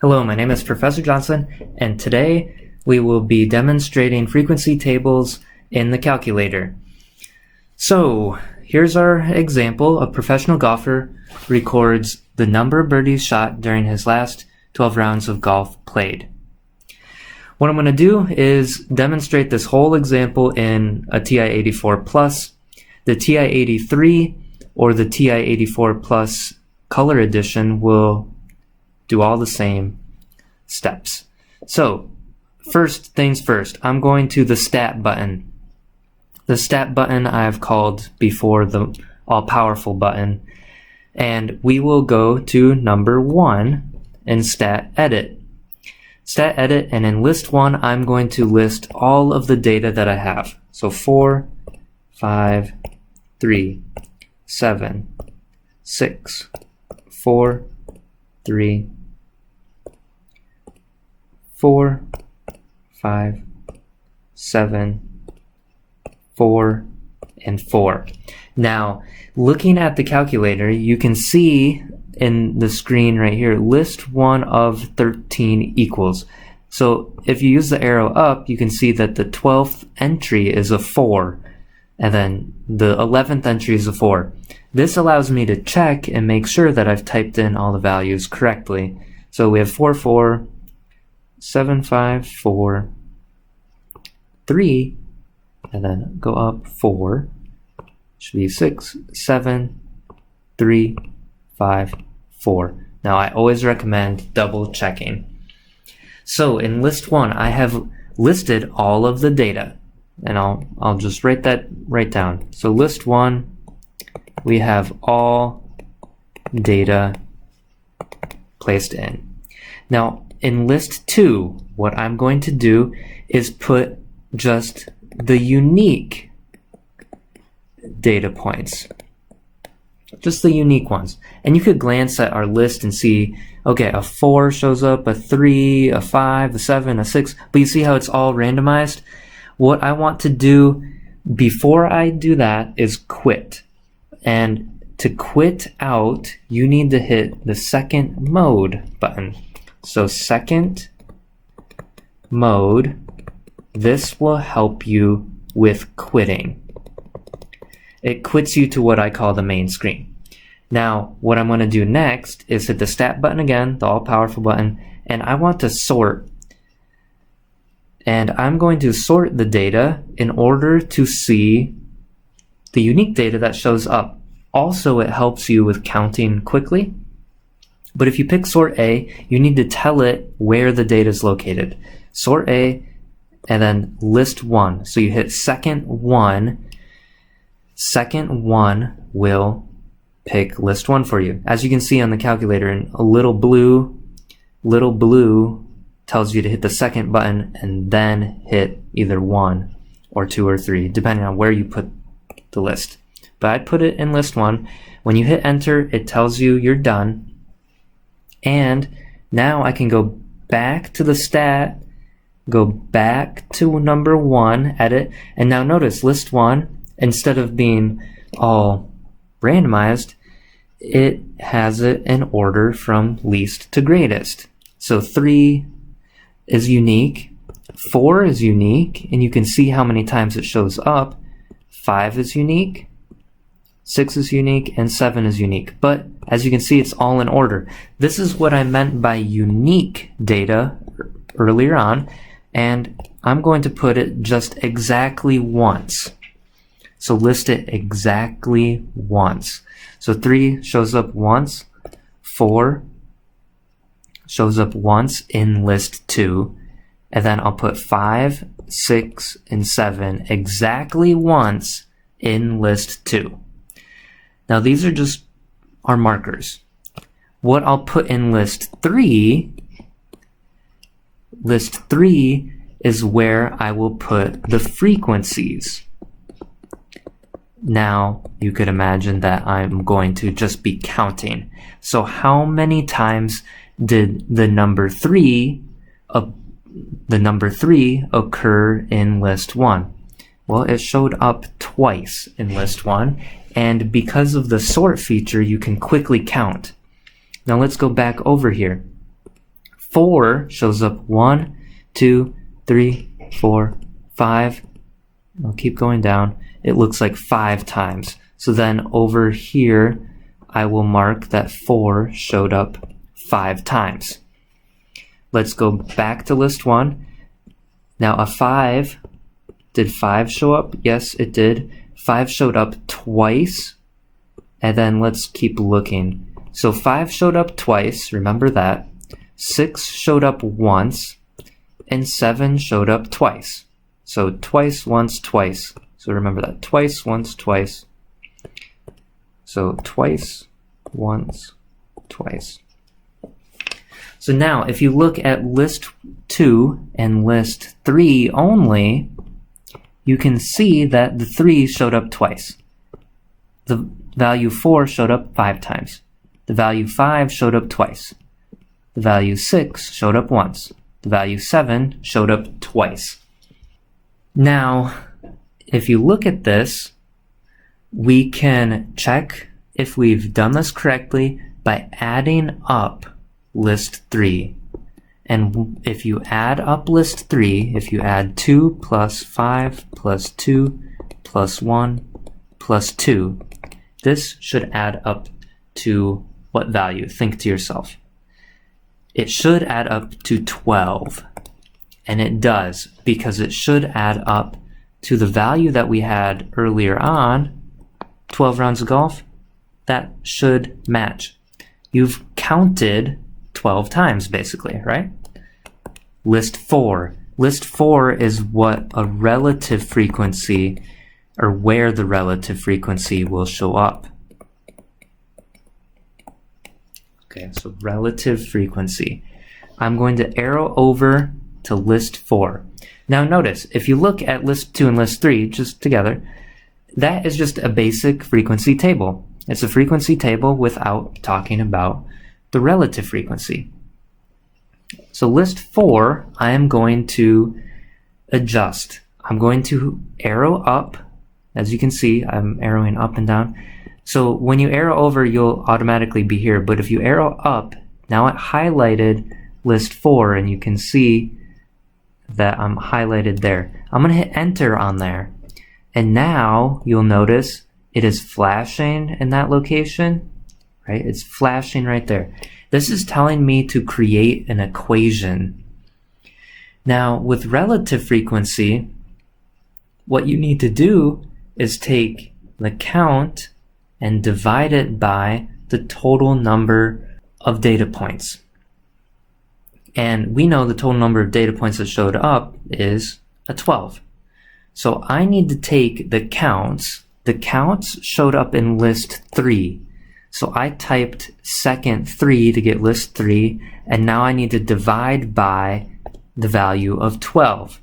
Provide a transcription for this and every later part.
Hello, my name is Professor Johnson, and today we will be demonstrating frequency tables in the calculator. So, here's our example. A professional golfer records the number of birdies shot during his last 12 rounds of golf played. What I'm going to do is demonstrate this whole example in a TI-84 Plus. The TI-83 or the TI-84 Plus Color Edition will do all the same steps. So, first things first, I'm going to the Stat button. The Stat button I've called before the all-powerful button, and we will go to number 1 in Stat Edit. Stat Edit, and in List 1, I'm going to list all of the data that I have. So 4, 5, 3, 7, 6, 4, 3, 4, 5, 7, 4, and 4. Now, looking at the calculator, you can see in the screen right here, list 1 of 13 equals. So if you use the arrow up, you can see that the 12th entry is a 4, and then the 11th entry is a 4. This allows me to check and make sure that I've typed in all the values correctly. So we have 4, 4, 7, 5, 4, 3, and then go up 4, should be 6, 7, 3, 5, 4. Now I always recommend double checking. So in list 1, I have listed all of the data, and I'll just write that right down. So list 1, we have all data placed in. Now in list 2, what I'm going to do is put just the unique data points. Just the unique ones. And you could glance at our list and see, okay, a 4 shows up, a 3, a 5, a 7, a 6, but you see how it's all randomized? What I want to do before I do that is quit. And to quit out, you need to hit the second mode button. So second mode, this will help you with quitting. It quits you to what I call the main screen. Now, what I'm going to do next is hit the Stat button again, the all-powerful button, and I want to sort. And I'm going to sort the data in order to see the unique data that shows up. Also, it helps you with counting quickly. But if you pick Sort A, you need to tell it where the data is located. Sort A, and then List 1. So you hit second 1. Second 1 will pick list 1 for you. As you can see on the calculator, in a little blue tells you to hit the second button and then hit either 1 or 2 or 3, depending on where you put the list. But I'd put it in list 1. When you hit enter, it tells you you're done. And now I can go back to the stat, go back to number 1, edit, and now notice list 1, instead of being all randomized, it has it in order from least to greatest. So 3 is unique, 4 is unique, and you can see how many times it shows up. 5 is unique, 6 is unique, and 7 is unique. But as you can see, it's all in order. This is what I meant by unique data earlier on, and I'm going to put it just exactly once. So list it exactly once. So 3 shows up once, 4 shows up once in list 2, and then I'll put 5, 6, and 7 exactly once in list 2. Now these are just our markers. What I'll put in list 3 is where I will put the frequencies. Now you could imagine that I'm going to just be counting. So how many times did the number 3 occur in list 1? Well, it showed up twice in list 1, and because of the sort feature, you can quickly count. Now let's go back over here. 4 shows up 1, 2, 3, 4, 5. I'll keep going down. It looks like 5 times. So then over here, I will mark that 4 showed up 5 times. Let's go back to list 1. Now a 5, did 5 show up? Yes, it did. 5 showed up twice. And then let's keep looking. So 5 showed up twice, remember that. 6 showed up once, and 7 showed up twice. So twice, once, twice. So remember that. Twice, once, twice. So twice, once, twice. So now, if you look at list 2 and list 3 only, you can see that the 3 showed up twice. The value 4 showed up 5 times. The value 5 showed up twice. The value 6 showed up once. The value 7 showed up twice. Now, if you look at this, we can check if we've done this correctly by adding up list 3. And if you add up list 3, if you add 2 plus 5 plus 2 plus 1 plus 2, this should add up to what value? Think to yourself. It should add up to 12. And it does, because it should add up to the value that we had earlier on, 12 rounds of golf. That should match. You've counted 12 times, basically, right? List 4. List 4 is what a relative frequency, or where the relative frequency will show up. Okay, so relative frequency. I'm going to arrow over to list 4. Now notice, if you look at list 2 and list 3 just together, that is just a basic frequency table. It's a frequency table without talking about the relative frequency. So list 4, I am going to adjust. I'm going to arrow up. As you can see, I'm arrowing up and down. So when you arrow over, you'll automatically be here. But if you arrow up, now it highlighted list 4, and you can see that I'm highlighted there. I'm going to hit enter on there. And now you'll notice it is flashing in that location, right? It's flashing right there. This is telling me to create an equation. Now with relative frequency, what you need to do is take the count and divide it by the total number of data points. And we know the total number of data points that showed up is a 12. So I need to take the counts. The counts showed up in list 3. So I typed second 3 to get list 3, and now I need to divide by the value of 12.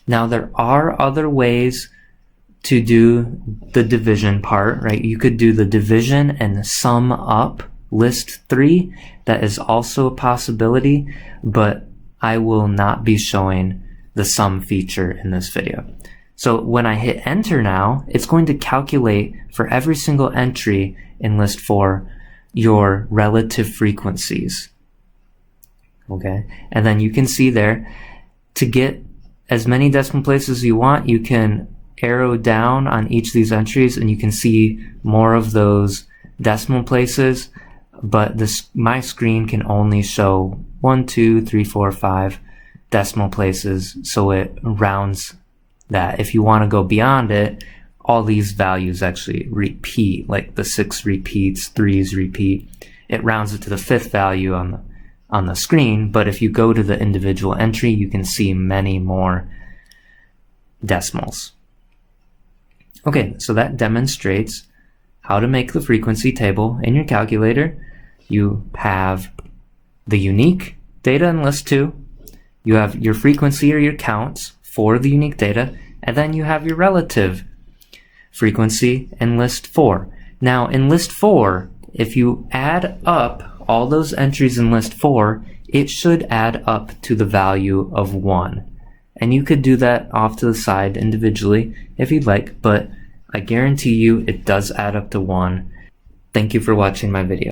Now there are other ways to do the division part, right? You could do the division and sum up list 3. That is also a possibility, but I will not be showing the sum feature in this video. So when I hit enter now, it's going to calculate for every single entry in list 4 your relative frequencies. Okay, and then you can see there, to get as many decimal places as you want, you can arrow down on each of these entries and you can see more of those decimal places, but my screen can only show 1, 2, 3, 4, 5 decimal places, so it rounds that. If you want to go beyond it, all these values actually repeat, like the 6 repeats, 3s repeat. It rounds it to the 5th value on the screen, but if you go to the individual entry, you can see many more decimals. Okay, so that demonstrates how to make the frequency table in your calculator. You have the unique data in list 2, you have your frequency or your counts for the unique data, and then you have your relative frequency in list 4. Now in list 4, if you add up all those entries in list 4, it should add up to the value of 1. And you could do that off to the side individually if you'd like, but I guarantee you it does add up to 1. Thank you for watching my video.